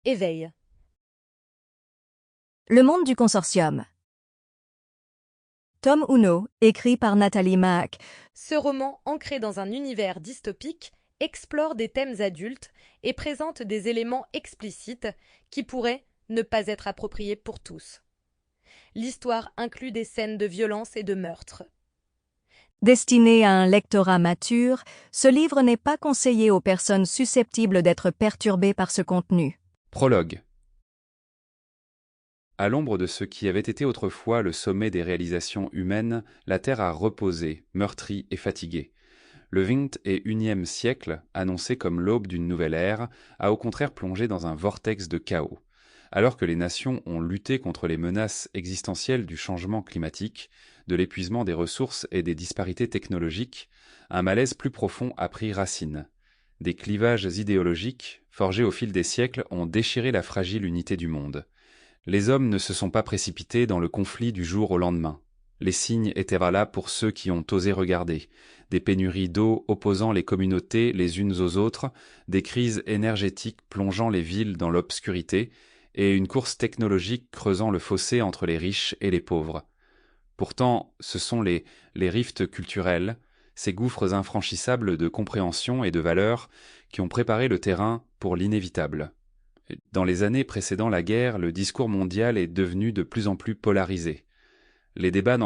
Éveil. Le monde du consortium. Tom Uno, écrit par Nathalie Mack. Ce roman, ancré dans un univers dystopique, explore des thèmes adultes et présente des éléments explicites qui pourraient ne pas être appropriés pour tous. L'histoire inclut des scènes de violence et de meurtre. Destiné à un lectorat mature, ce livre n'est pas conseillé aux personnes susceptibles d'être perturbées par ce contenu. Prologue. À l'ombre de ce qui avait été autrefois le sommet des réalisations humaines, la Terre a reposé, meurtrie et fatiguée. Le XXIe siècle, annoncé comme l'aube d'une nouvelle ère, a au contraire plongé dans un vortex de chaos. Alors que les nations ont lutté contre les menaces existentielles du changement climatique, de l'épuisement des ressources et des disparités technologiques, un malaise plus profond a pris racine. Des clivages idéologiques, forgés au fil des siècles, ont déchiré la fragile unité du monde. Les hommes ne se sont pas précipités dans le conflit du jour au lendemain. Les signes étaient là pour ceux qui ont osé regarder. Des pénuries d'eau opposant les communautés les unes aux autres, des crises énergétiques plongeant les villes dans l'obscurité, et une course technologique creusant le fossé entre les riches et les pauvres. Pourtant, ce sont les rifts culturels, ces gouffres infranchissables de compréhension et de valeurs qui ont préparé le terrain pour l'inévitable. Dans les années précédant la guerre, le discours mondial est devenu de plus en plus polarisé. Les débats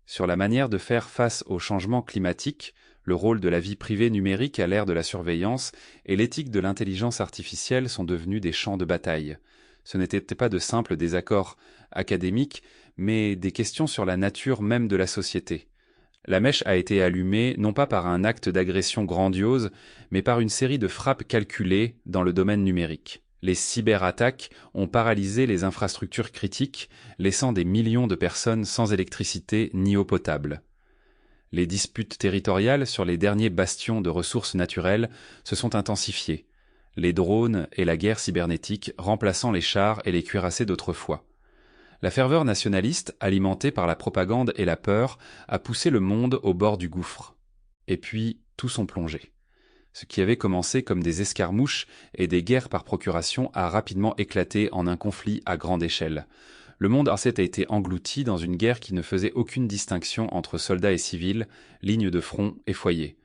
sur la manière de faire face au changement climatique, le rôle de la vie privée numérique à l'ère de la surveillance et l'éthique de l'intelligence artificielle sont devenus des champs de bataille. Ce n'étaient pas de simples désaccords académiques, mais des questions sur la nature même de la société. La mèche a été allumée non pas par un acte d'agression grandiose, mais par une série de frappes calculées dans le domaine numérique. Les cyberattaques ont paralysé les infrastructures critiques, laissant des millions de personnes sans électricité ni eau potable. Les disputes territoriales sur les derniers bastions de ressources naturelles se sont intensifiées, les drones et la guerre cybernétique remplaçant les chars et les cuirassés d'autrefois. La ferveur nationaliste, alimentée par la propagande et la peur, a poussé le monde au bord du gouffre. Et puis, tous ont plongé. Ce qui avait commencé comme des escarmouches et des guerres par procuration a rapidement éclaté en un conflit à grande échelle. Le monde entier a été englouti dans une guerre qui ne faisait aucune distinction entre soldats et civils, lignes de front et foyers.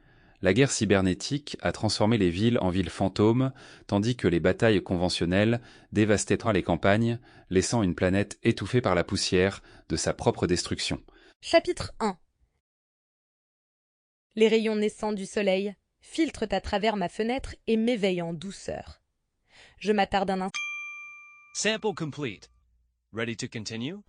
La guerre cybernétique a transformé les villes en villes fantômes, tandis que les batailles conventionnelles dévastaient les campagnes, laissant une planète étouffée par la poussière de sa propre destruction. Chapitre 1. Les rayons naissants du soleil filtrent à travers ma fenêtre et m'éveillent en douceur. Je m'attarde un instant. Sample complete. Ready to continue?